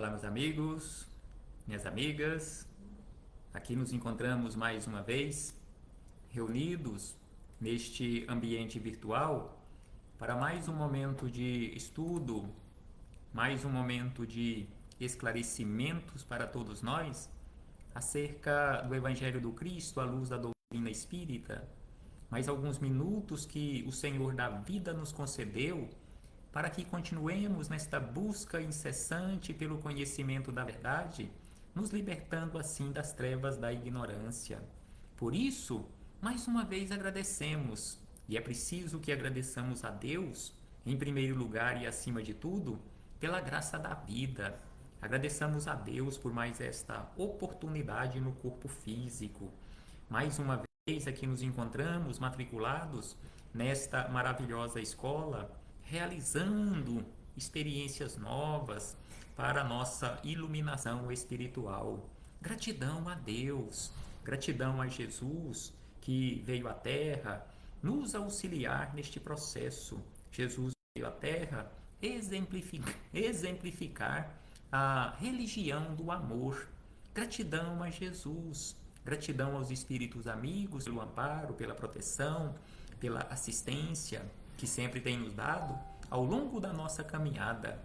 Olá, meus amigos, minhas amigas. Aqui nos encontramos mais uma vez, reunidos neste ambiente virtual para mais um momento de estudo, mais um momento de esclarecimentos para todos nós acerca do Evangelho do Cristo à luz da doutrina espírita. Mais alguns minutos que o Senhor da vida nos concedeu para que continuemos nesta busca incessante pelo conhecimento da verdade, nos libertando assim das trevas da ignorância. Por isso, mais uma vez agradecemos, e é preciso que agradeçamos a Deus, em primeiro lugar e acima de tudo, pela graça da vida. Agradeçamos a Deus por mais esta oportunidade no corpo físico. Mais uma vez aqui nos encontramos matriculados nesta maravilhosa escola, realizando experiências novas para a nossa iluminação espiritual. Gratidão a Deus, gratidão a Jesus que veio à Terra nos auxiliar neste processo. Jesus veio à Terra exemplificar a religião do amor. Gratidão a Jesus, gratidão aos espíritos amigos pelo amparo, pela proteção, pela assistência que sempre tem nos dado ao longo da nossa caminhada.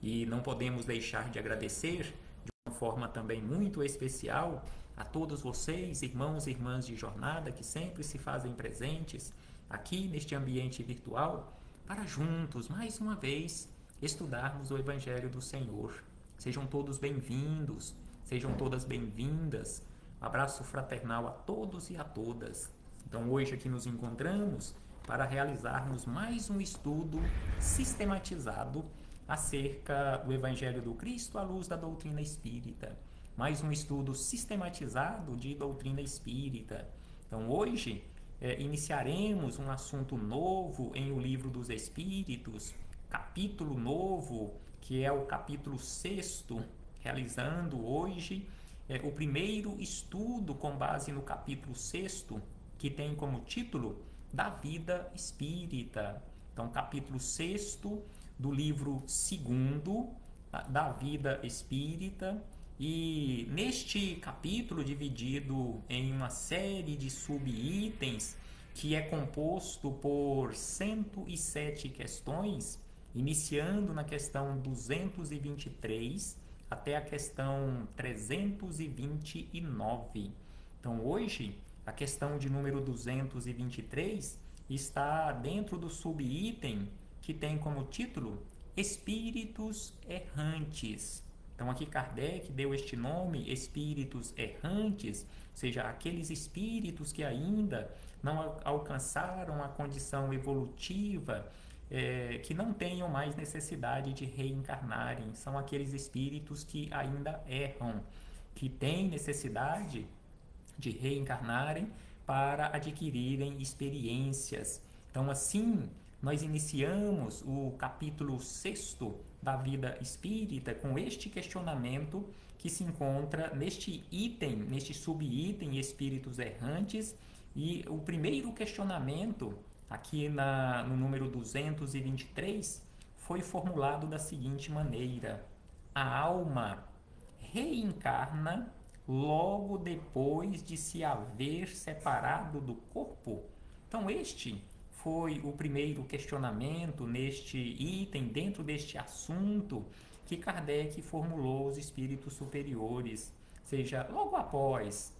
E não podemos deixar de agradecer de uma forma também muito especial a todos vocês, irmãos e irmãs de jornada, que sempre se fazem presentes aqui neste ambiente virtual, para juntos, mais uma vez, estudarmos o Evangelho do Senhor. Sejam todos bem-vindos, sejam todas bem-vindas. Um abraço fraternal a todos e a todas. Então, hoje aqui nos encontramos para realizarmos mais um estudo sistematizado acerca do Evangelho do Cristo à luz da doutrina espírita. Mais um estudo sistematizado de doutrina espírita. Então, hoje, iniciaremos um assunto novo em O Livro dos Espíritos, capítulo novo, que é o capítulo 6º, realizando hoje o primeiro estudo com base no capítulo 6º, que tem como título Da Vida Espírita. Então, capítulo 6º do livro 2º da Vida Espírita. E neste capítulo, dividido em uma série de subitens, que é composto por 107 questões, iniciando na questão 223 até a questão 329. Então, hoje, a questão de número 223 está dentro do subitem que tem como título Espíritos Errantes. Então, aqui Kardec deu este nome, espíritos errantes, ou seja, aqueles espíritos que ainda não alcançaram a condição evolutiva, que não tenham mais necessidade de reencarnarem. São aqueles espíritos que ainda erram, que têm necessidade de reencarnarem para adquirirem experiências. Então, assim, nós iniciamos o capítulo 6º da vida espírita com este questionamento que se encontra neste item, neste subitem Espíritos Errantes. E o primeiro questionamento, aqui no número 223, foi formulado da seguinte maneira: a alma reencarna logo depois de se haver separado do corpo? Então, este foi o primeiro questionamento neste item, dentro deste assunto, que Kardec formulou aos espíritos superiores. Ou seja, logo após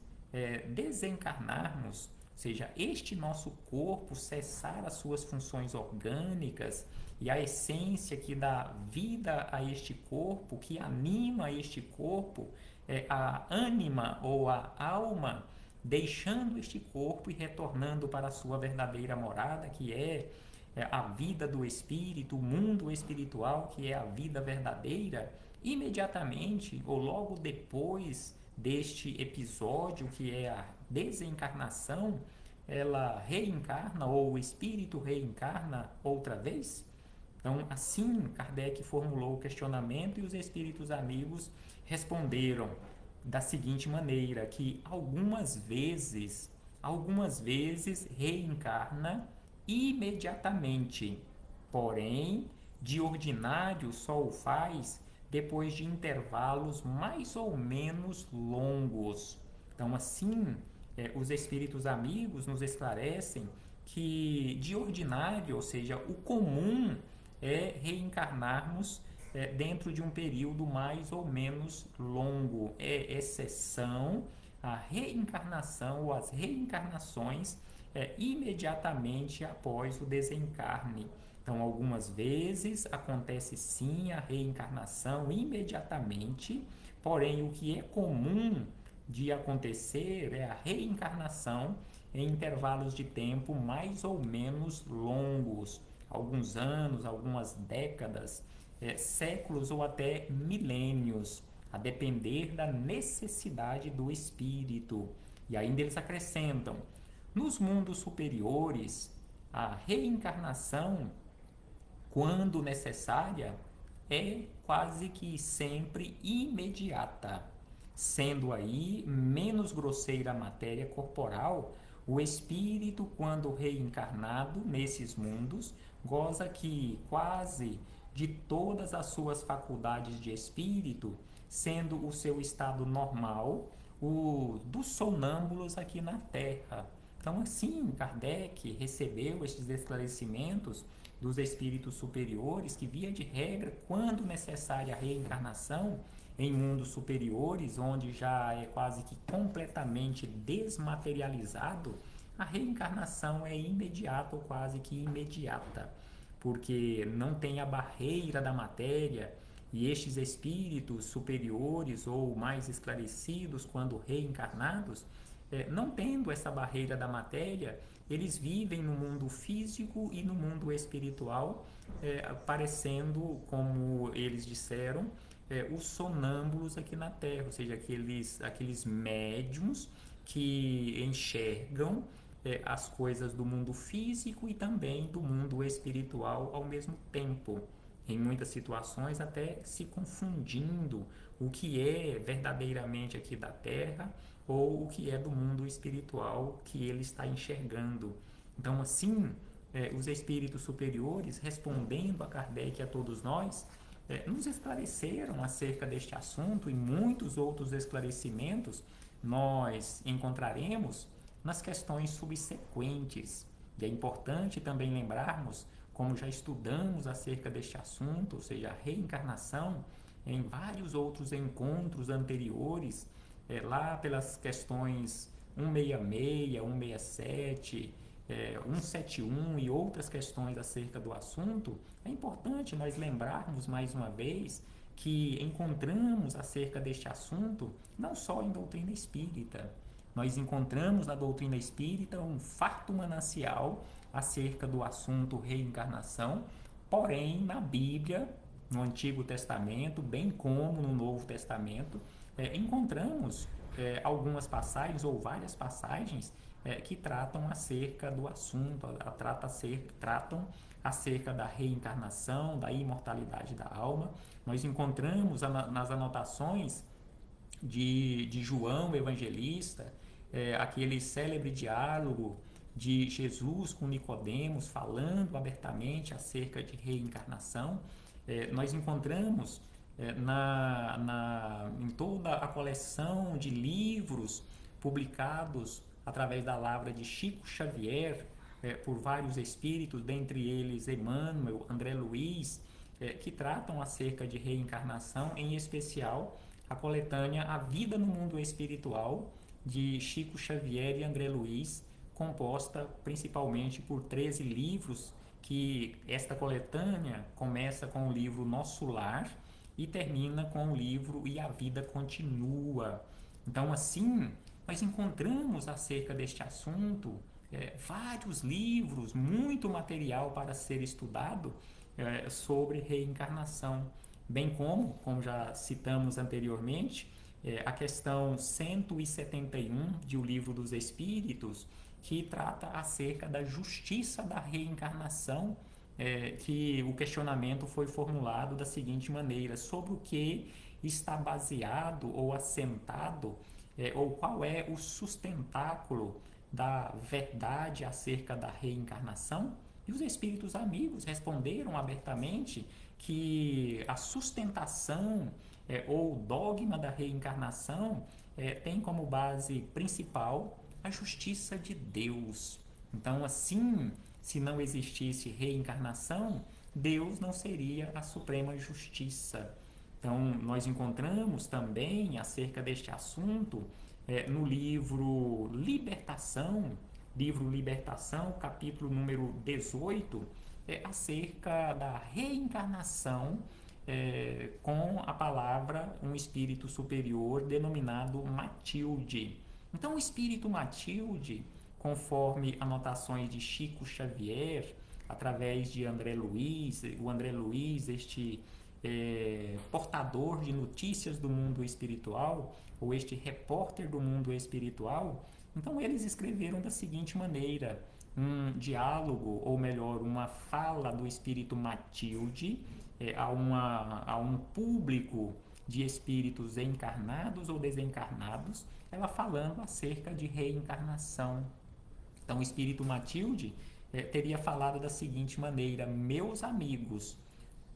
desencarnarmos, ou seja, este nosso corpo cessar as suas funções orgânicas e a essência que dá vida a este corpo, que anima este corpo, a ânima ou a alma, deixando este corpo e retornando para a sua verdadeira morada, que é a vida do espírito, o mundo espiritual, que é a vida verdadeira. Imediatamente ou logo depois deste episódio, que é a desencarnação, ela reencarna, ou o espírito reencarna outra vez? Então, assim, Kardec formulou o questionamento e os espíritos amigos responderam da seguinte maneira, que algumas vezes reencarna imediatamente, porém, de ordinário só o faz depois de intervalos mais ou menos longos. Então, assim, os espíritos amigos nos esclarecem que, de ordinário, ou seja, o comum é reencarnarmos dentro de um período mais ou menos longo. É exceção a reencarnação ou as reencarnações imediatamente após o desencarne. Então, algumas vezes acontece sim a reencarnação imediatamente, porém, o que é comum de acontecer é a reencarnação em intervalos de tempo mais ou menos longos, alguns anos, algumas décadas, séculos ou até milênios, a depender da necessidade do espírito. E ainda eles acrescentam: nos mundos superiores, a reencarnação, quando necessária, é quase que sempre imediata, sendo aí menos grosseira a matéria corporal. O espírito, quando reencarnado nesses mundos, goza que quase de todas as suas faculdades de espírito, sendo o seu estado normal o dos sonâmbulos aqui na Terra. Então, assim, Kardec recebeu estes esclarecimentos dos espíritos superiores que, via de regra, quando necessária a reencarnação em mundos superiores, onde já é quase que completamente desmaterializado, a reencarnação é imediata ou quase que imediata, porque não tem a barreira da matéria, e estes espíritos superiores ou mais esclarecidos, quando reencarnados, não tendo essa barreira da matéria, eles vivem no mundo físico e no mundo espiritual, parecendo, como eles disseram, os sonâmbulos aqui na Terra, ou seja, aqueles médiums que enxergam as coisas do mundo físico e também do mundo espiritual ao mesmo tempo. Em muitas situações, até se confundindo o que é verdadeiramente aqui da Terra ou o que é do mundo espiritual que ele está enxergando. Então, assim, os espíritos superiores, respondendo a Kardec e a todos nós, nos esclareceram acerca deste assunto, e muitos outros esclarecimentos nós encontraremos nas questões subsequentes. E é importante também lembrarmos, como já estudamos acerca deste assunto, ou seja, a reencarnação, em vários outros encontros anteriores, lá pelas questões 166, 167, 171 e outras questões acerca do assunto, é importante nós lembrarmos mais uma vez que encontramos acerca deste assunto não só em doutrina espírita. Nós encontramos na doutrina espírita um farto manancial acerca do assunto reencarnação, porém na Bíblia, no Antigo Testamento, bem como no Novo Testamento, encontramos algumas passagens ou várias passagens que tratam acerca do assunto, tratam acerca da reencarnação, da imortalidade da alma. Nós encontramos nas anotações de João Evangelista, aquele célebre diálogo de Jesus com Nicodemos, falando abertamente acerca de reencarnação. Nós encontramos em toda a coleção de livros publicados através da lavra de Chico Xavier, por vários espíritos, dentre eles Emmanuel, André Luiz, que tratam acerca de reencarnação, em especial a coletânea A Vida no Mundo Espiritual, de Chico Xavier e André Luiz, composta principalmente por 13 livros, que esta coletânea começa com o livro Nosso Lar e termina com o livro E a Vida Continua. Então, assim, nós encontramos acerca deste assunto vários livros, muito material para ser estudado sobre reencarnação, bem como já citamos anteriormente, a questão 171 de O Livro dos Espíritos, que trata acerca da justiça da reencarnação, que o questionamento foi formulado da seguinte maneira: sobre o que está baseado ou assentado, ou qual é o sustentáculo da verdade acerca da reencarnação? E os espíritos amigos responderam abertamente que a sustentação ou dogma da reencarnação tem como base principal a justiça de Deus. Então, assim, se não existisse reencarnação, Deus não seria a suprema justiça. Então, nós encontramos também acerca deste assunto no livro Libertação, capítulo número 18, acerca da reencarnação com a palavra um espírito superior denominado Matilde. Então, o espírito Matilde, conforme anotações de Chico Xavier, através de André Luiz, o André Luiz, este portador de notícias do mundo espiritual, ou este repórter do mundo espiritual, então eles escreveram da seguinte maneira: um diálogo, ou melhor, uma fala do espírito Matilde a um público de espíritos encarnados ou desencarnados, ela falando acerca de reencarnação. Então, o espírito Matilde teria falado da seguinte maneira: meus amigos,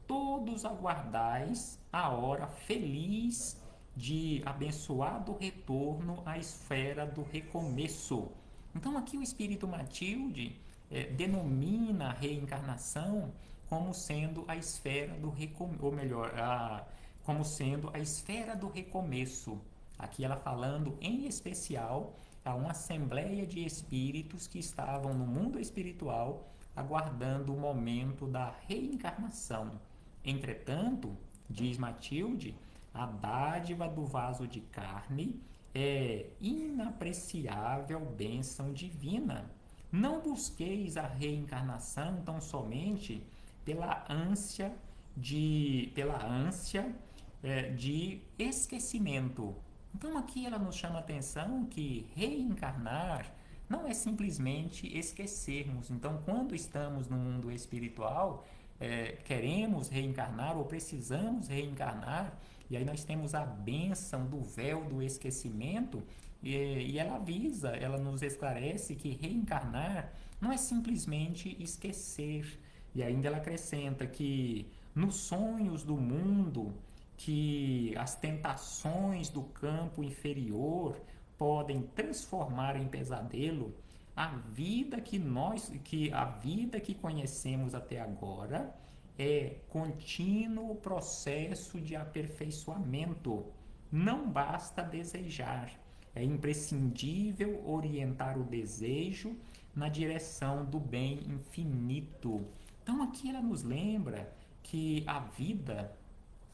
todos aguardais a hora feliz de abençoado retorno à esfera do recomeço. Então, aqui o espírito Matilde denomina a reencarnação como sendo a esfera do recomeço, ou melhor, como sendo a esfera do recomeço. Aqui ela falando em especial a uma assembleia de espíritos que estavam no mundo espiritual aguardando o momento da reencarnação. Entretanto, diz Matilde, a dádiva do vaso de carne é inapreciável bênção divina. Não busqueis a reencarnação tão somente pela ânsia de esquecimento. Então aqui ela nos chama a atenção que reencarnar não é simplesmente esquecermos. Então, quando estamos no mundo espiritual, queremos reencarnar ou precisamos reencarnar, e aí nós temos a bênção do véu do esquecimento, e ela avisa, ela nos esclarece que reencarnar não é simplesmente esquecer. E ainda ela acrescenta que nos sonhos do mundo, que as tentações do campo inferior podem transformar em pesadelo, a vida que conhecemos até agora é contínuo processo de aperfeiçoamento. Não basta desejar, é imprescindível orientar o desejo na direção do bem infinito. Então aqui ela nos lembra que a vida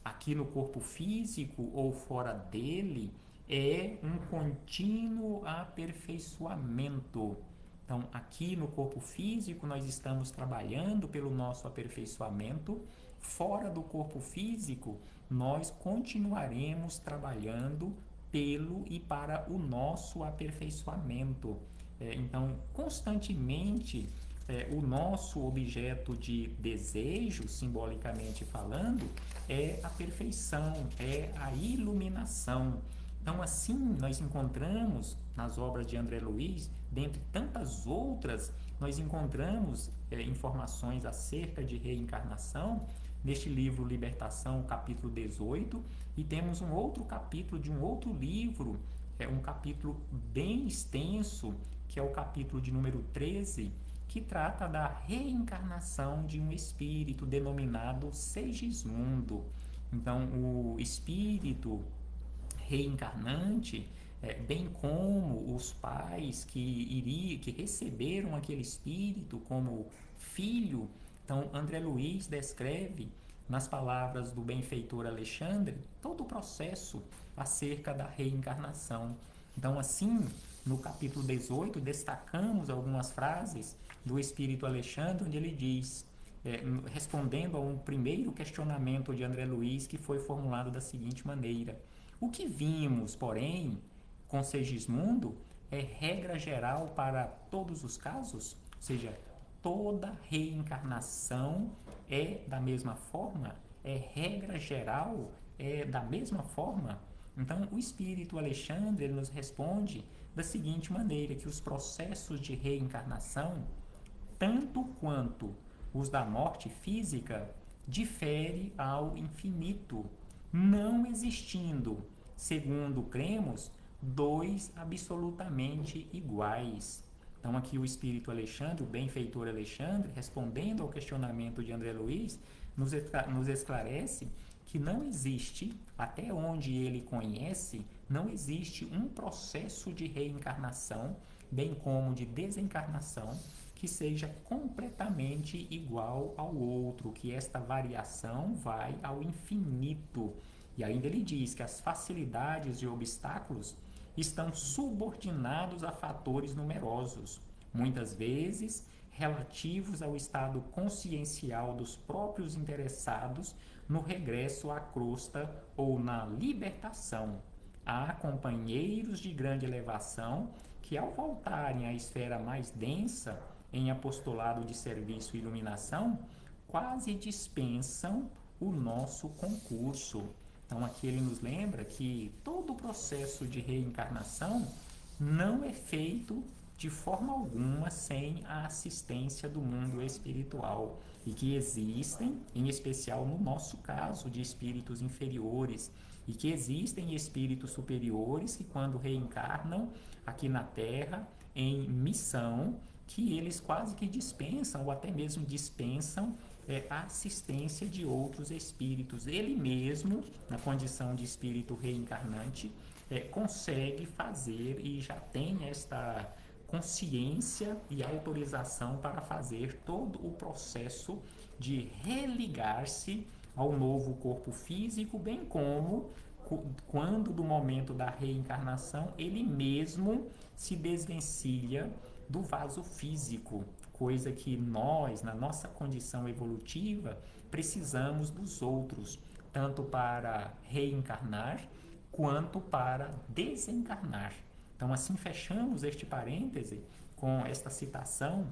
aqui no corpo físico ou fora dele é um contínuo aperfeiçoamento. Então, aqui no corpo físico, nós estamos trabalhando pelo nosso aperfeiçoamento. Fora do corpo físico, nós continuaremos trabalhando pelo e para o nosso aperfeiçoamento. Então, constantemente, o nosso objeto de desejo, simbolicamente falando, é a perfeição, é a iluminação. Então, assim, nós encontramos nas obras de André Luiz, dentre tantas outras, nós encontramos informações acerca de reencarnação neste livro Libertação, capítulo 18, e temos um outro capítulo de um outro livro, um capítulo bem extenso, que é o capítulo de número 13, que trata da reencarnação de um espírito denominado Segismundo. Então, o espírito reencarnante, bem como os pais que receberam aquele espírito como filho. Então, André Luiz descreve, nas palavras do benfeitor Alexandre, todo o processo acerca da reencarnação. Então, assim, no capítulo 18, destacamos algumas frases do Espírito Alexandre, onde ele diz, respondendo a um primeiro questionamento de André Luiz, que foi formulado da seguinte maneira: o que vimos, porém, com Segismundo é regra geral para todos os casos? Ou seja, toda reencarnação é da mesma forma? É regra geral? É da mesma forma? Então, o Espírito Alexandre nos responde da seguinte maneira, que os processos de reencarnação tanto quanto os da morte física, difere ao infinito, não existindo, segundo cremos, dois absolutamente iguais. Então aqui o espírito Alexandre, o benfeitor Alexandre, respondendo ao questionamento de André Luiz, nos esclarece que não existe, até onde ele conhece, não existe um processo de reencarnação, bem como de desencarnação, que seja completamente igual ao outro, que esta variação vai ao infinito. E ainda ele diz que as facilidades e obstáculos estão subordinados a fatores numerosos, muitas vezes relativos ao estado consciencial dos próprios interessados no regresso à crosta ou na libertação. Há companheiros de grande elevação que, ao voltarem à esfera mais densa, em apostolado de serviço e iluminação, quase dispensam o nosso concurso. Então aqui ele nos lembra que todo o processo de reencarnação não é feito de forma alguma sem a assistência do mundo espiritual, e que existem, em especial no nosso caso, de espíritos inferiores, e que existem espíritos superiores que, quando reencarnam aqui na Terra em missão, que eles quase que dispensam ou até mesmo dispensam a assistência de outros espíritos. Ele mesmo, na condição de espírito reencarnante, consegue fazer e já tem esta consciência e autorização para fazer todo o processo de religar-se ao novo corpo físico, bem como quando do momento da reencarnação ele mesmo se desvencilha do vaso físico, coisa que nós, na nossa condição evolutiva, precisamos dos outros, tanto para reencarnar quanto para desencarnar. Então, assim, fechamos este parêntese com esta citação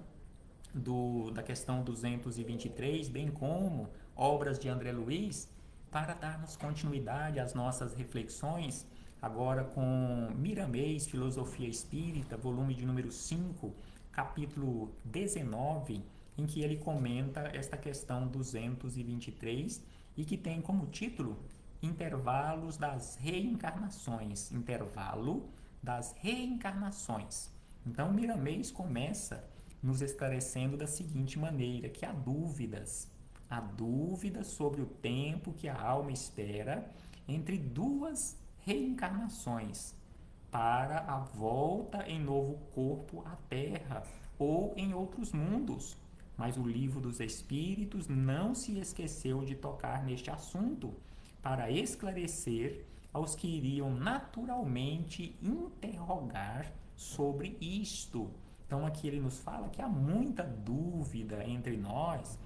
da questão 223, bem como obras de André Luiz, para darmos continuidade às nossas reflexões, agora com Miramês, Filosofia Espírita, volume de número 5, capítulo 19, em que ele comenta esta questão 223 e que tem como título Intervalos das Reencarnações. Intervalo das reencarnações. Então, Miramês começa nos esclarecendo da seguinte maneira, que há dúvidas sobre o tempo que a alma espera entre duas reencarnações para a volta em novo corpo à Terra ou em outros mundos. Mas o Livro dos Espíritos não se esqueceu de tocar neste assunto para esclarecer aos que iriam naturalmente interrogar sobre isto. Então aqui ele nos fala que há muita dúvida entre nós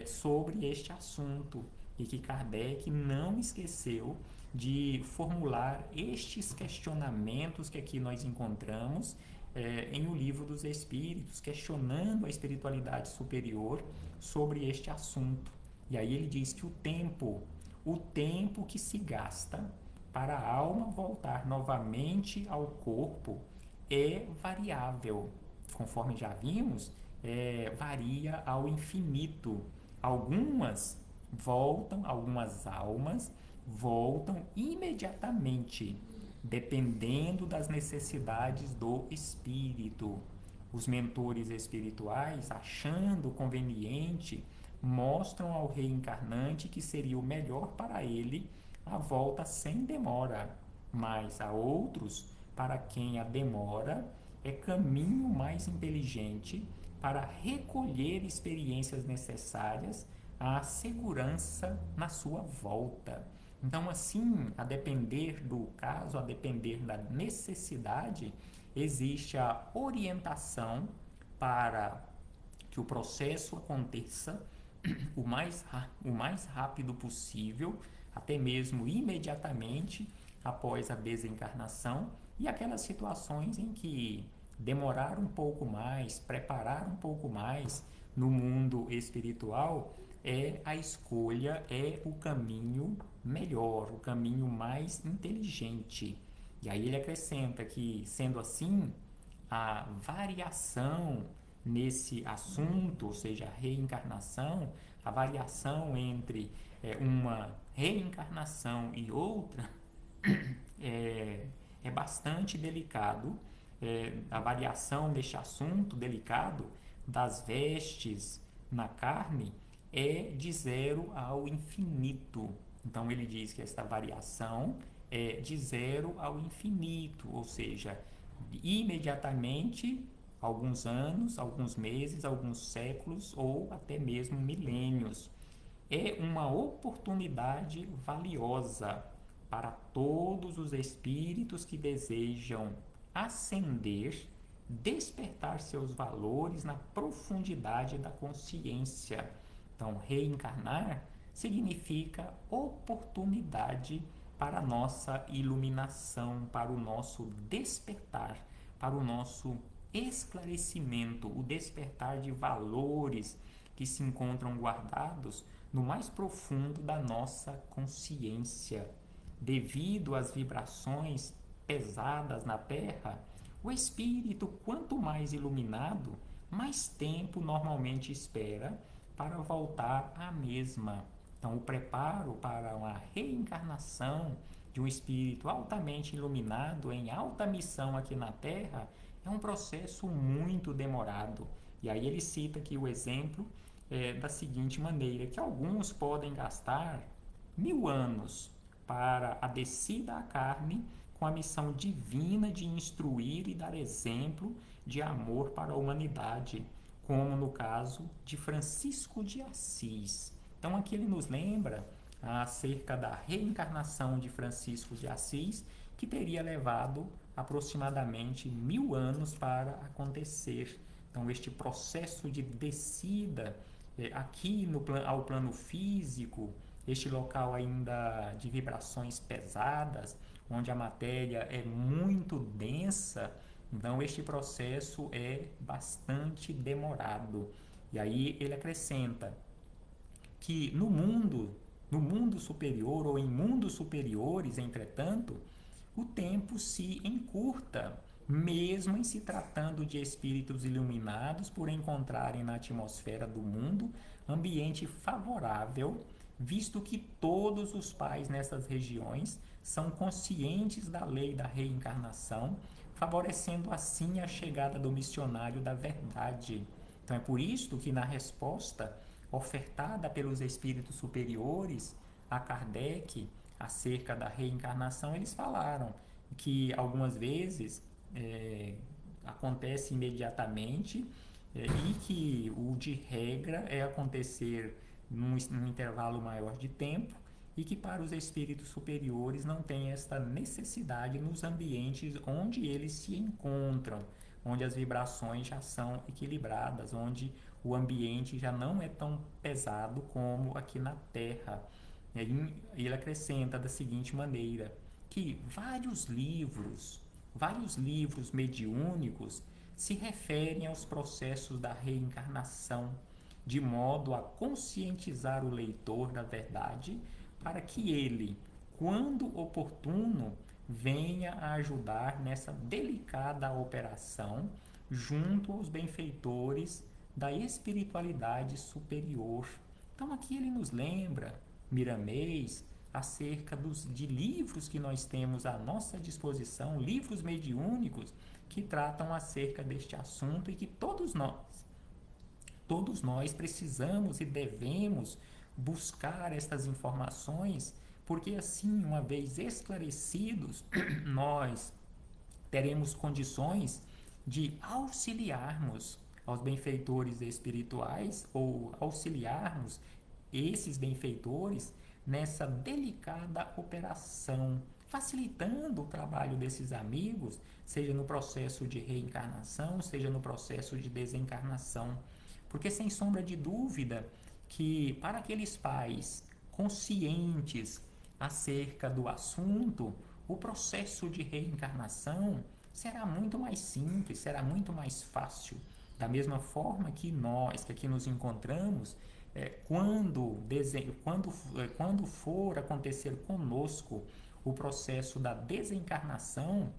sobre este assunto e que Kardec não esqueceu de formular estes questionamentos que aqui nós encontramos em O Livro dos Espíritos, questionando a espiritualidade superior sobre este assunto. E aí ele diz que o tempo que se gasta para a alma voltar novamente ao corpo é variável. Conforme já vimos, varia ao infinito. Algumas almas voltam imediatamente, dependendo das necessidades do espírito. Os mentores espirituais, achando conveniente, mostram ao reencarnante que seria o melhor para ele a volta sem demora, mas há outros para quem a demora é caminho mais inteligente para recolher experiências necessárias à segurança na sua volta. Então, assim, a depender do caso, a depender da necessidade, existe a orientação para que o processo aconteça o mais rápido possível, até mesmo imediatamente após a desencarnação, e aquelas situações em que demorar um pouco mais, preparar um pouco mais no mundo espiritual é a escolha, é o caminho melhor, o caminho mais inteligente. E aí ele acrescenta que, sendo assim, a variação nesse assunto, ou seja, a reencarnação, a variação entre uma reencarnação e outra é bastante delicado. A variação deste assunto delicado das vestes na carne é de 0 ao infinito. Então ele diz que esta variação é de 0 ao infinito, ou seja, imediatamente, alguns anos, alguns meses, alguns séculos ou até mesmo milênios. É uma oportunidade valiosa para todos os espíritos que desejam ascender, despertar seus valores na profundidade da consciência. Então, reencarnar significa oportunidade para a nossa iluminação, para o nosso despertar, para o nosso esclarecimento, o despertar de valores que se encontram guardados no mais profundo da nossa consciência. Devido às vibrações pesadas na Terra, o espírito, quanto mais iluminado, mais tempo normalmente espera para voltar à mesma. Então, o preparo para uma reencarnação de um espírito altamente iluminado em alta missão aqui na Terra é um processo muito demorado. E aí ele cita aqui o exemplo da seguinte maneira, que alguns podem gastar 1000 anos para a descida à carne com a missão divina de instruir e dar exemplo de amor para a humanidade, como no caso de Francisco de Assis. Então aqui ele nos lembra acerca da reencarnação de Francisco de Assis, que teria levado aproximadamente 1000 anos para acontecer. Então este processo de descida aqui ao plano físico, este local ainda de vibrações pesadas, onde a matéria é muito densa, então este processo é bastante demorado. E aí ele acrescenta que no mundo superior ou em mundos superiores, entretanto, o tempo se encurta, mesmo em se tratando de espíritos iluminados por encontrarem na atmosfera do mundo ambiente favorável, visto que todos os pais nessas regiões são conscientes da lei da reencarnação, favorecendo assim a chegada do missionário da verdade. Então é por isso que na resposta ofertada pelos espíritos superiores a Kardec acerca da reencarnação, eles falaram que algumas vezes acontece imediatamente e que o de regra é acontecer num intervalo maior de tempo e que para os espíritos superiores não tem esta necessidade nos ambientes onde eles se encontram, onde as vibrações já são equilibradas, onde o ambiente já não é tão pesado como aqui na Terra. E aí ele acrescenta da seguinte maneira, que vários livros mediúnicos se referem aos processos da reencarnação, de modo a conscientizar o leitor da verdade, para que ele, quando oportuno, venha a ajudar nessa delicada operação junto aos benfeitores da espiritualidade superior. Então aqui ele nos lembra, Miramês, acerca de livros que nós temos à nossa disposição, livros mediúnicos que tratam acerca deste assunto e que todos nós precisamos e devemos buscar estas informações, porque assim, uma vez esclarecidos, nós teremos condições de auxiliarmos aos benfeitores espirituais ou auxiliarmos esses benfeitores nessa delicada operação, facilitando o trabalho desses amigos, seja no processo de reencarnação, seja no processo de desencarnação. Porque sem sombra de dúvida que para aqueles pais conscientes acerca do assunto, o processo de reencarnação será muito mais simples, será muito mais fácil. Da mesma forma que nós, que aqui nos encontramos, quando for acontecer conosco o processo da desencarnação,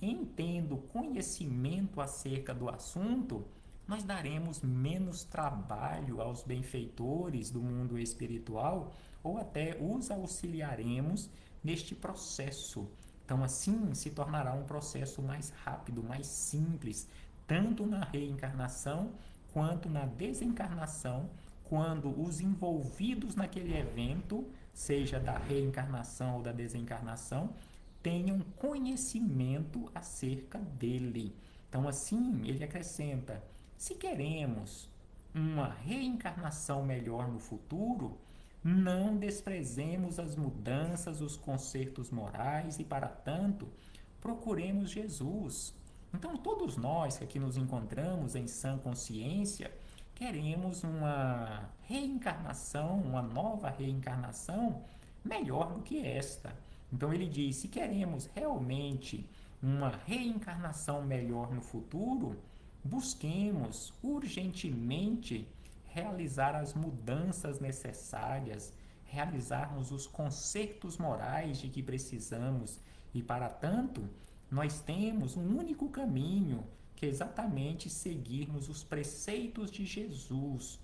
em tendo conhecimento acerca do assunto, nós daremos menos trabalho aos benfeitores do mundo espiritual ou até os auxiliaremos neste processo. Então, assim, se tornará um processo mais rápido, mais simples, tanto na reencarnação quanto na desencarnação, quando os envolvidos naquele evento, seja da reencarnação ou da desencarnação, tenham conhecimento acerca dele. Então, assim, ele acrescenta: se queremos uma reencarnação melhor no futuro, não desprezemos as mudanças, os consertos morais e, para tanto, procuremos Jesus. Então, todos nós que aqui nos encontramos em sã consciência, queremos uma reencarnação, uma nova reencarnação melhor do que esta. Então, ele diz: se queremos realmente uma reencarnação melhor no futuro, busquemos urgentemente realizar as mudanças necessárias, realizarmos os consertos morais de que precisamos e, para tanto, nós temos um único caminho, que é exatamente seguirmos os preceitos de Jesus.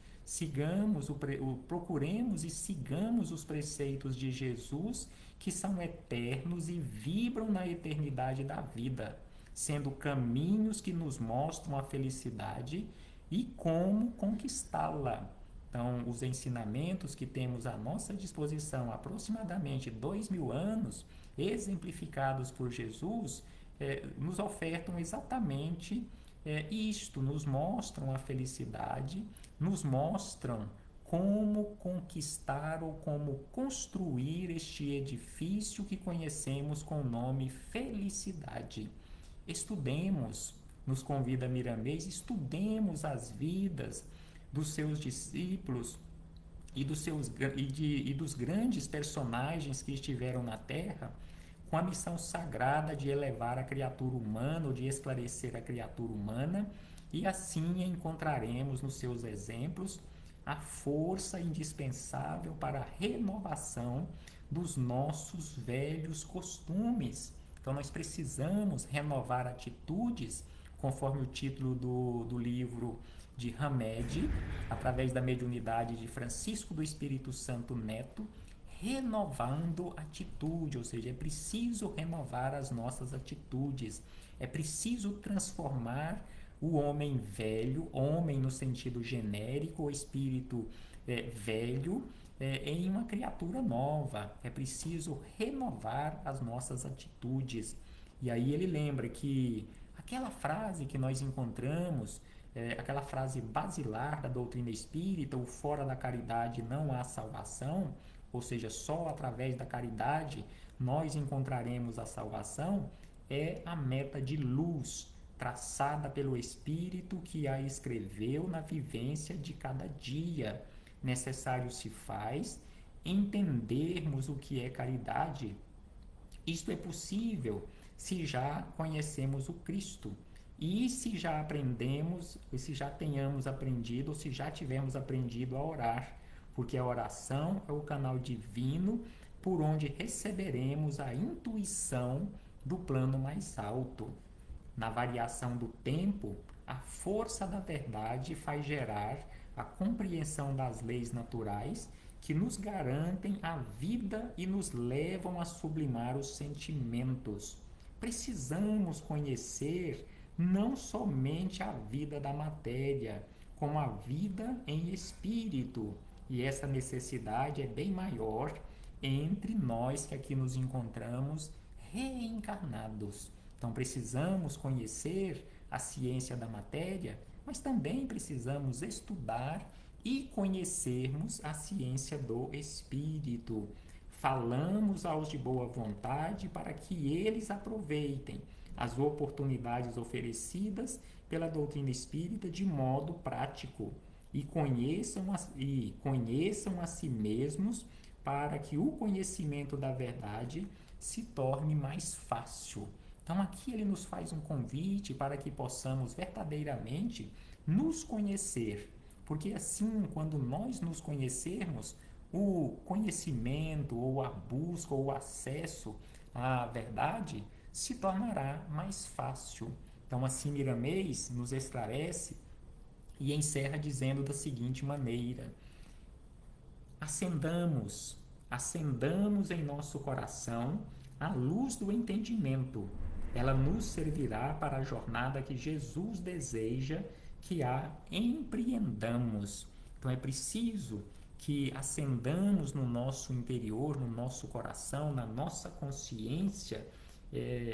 Procuremos e sigamos os preceitos de Jesus, que são eternos e vibram na eternidade da vida, sendo caminhos que nos mostram a felicidade e como conquistá-la. Então, os ensinamentos que temos à nossa disposição há aproximadamente 2000 anos, exemplificados por Jesus, nos ofertam exatamente isto, nos mostram a felicidade, nos mostram como conquistar ou como construir este edifício que conhecemos com o nome felicidade. Estudemos, nos convida Miramês, estudemos as vidas dos seus discípulos e dos grandes personagens que estiveram na Terra, com a missão sagrada de elevar a criatura humana, ou de esclarecer a criatura humana, e assim encontraremos nos seus exemplos a força indispensável para a renovação dos nossos velhos costumes. Então, nós precisamos renovar atitudes, conforme o título do livro de Hamed, através da mediunidade de Francisco do Espírito Santo Neto, renovando atitude, ou seja, é preciso renovar as nossas atitudes, é preciso transformar o homem velho, homem no sentido genérico, o espírito velho, em uma criatura nova. É preciso renovar as nossas atitudes. E aí ele lembra que aquela frase que nós encontramos, aquela frase basilar da doutrina espírita, o fora da caridade não há salvação, ou seja, só através da caridade nós encontraremos a salvação, é a meta de luz traçada pelo Espírito que a escreveu na vivência de cada dia. Necessário se faz entendermos o que é caridade. Isto é possível se já conhecemos o Cristo. E se já aprendemos, se já tenhamos aprendido, ou se já tivermos aprendido a orar, porque a oração é o canal divino por onde receberemos a intuição do plano mais alto. Na variação do tempo, a força da verdade faz gerar a compreensão das leis naturais que nos garantem a vida e nos levam a sublimar os sentimentos. Precisamos conhecer não somente a vida da matéria, como a vida em espírito. E essa necessidade é bem maior entre nós que aqui nos encontramos reencarnados. Então precisamos conhecer a ciência da matéria, mas também precisamos estudar e conhecermos a ciência do espírito. Falamos aos de boa vontade para que eles aproveitem as oportunidades oferecidas pela doutrina espírita de modo prático e conheçam a si mesmos para que o conhecimento da verdade se torne mais fácil. Então aqui ele nos faz um convite para que possamos verdadeiramente nos conhecer, porque assim, quando nós nos conhecermos, o conhecimento ou a busca ou o acesso à verdade se tornará mais fácil. Então assim Miramês nos esclarece E encerra dizendo da seguinte maneira: acendamos, acendamos em nosso coração a luz do entendimento. Ela nos servirá para a jornada que Jesus deseja que a empreendamos. Então é preciso que acendamos no nosso interior, no nosso coração, na nossa consciência,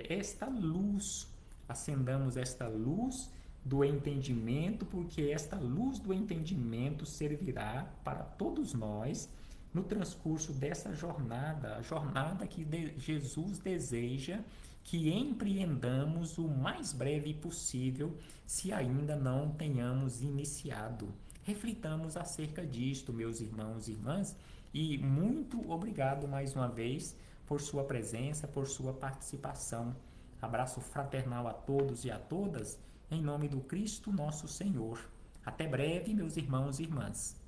esta luz. Acendamos esta luz do entendimento, porque esta luz do entendimento servirá para todos nós no transcurso dessa jornada, a jornada que Jesus deseja que empreendamos o mais breve possível, se ainda não tenhamos iniciado. Reflitamos acerca disto, meus irmãos e irmãs, e muito obrigado mais uma vez por sua presença, por sua participação. Abraço fraternal a todos e a todas, em nome do Cristo nosso Senhor. Até breve, meus irmãos e irmãs.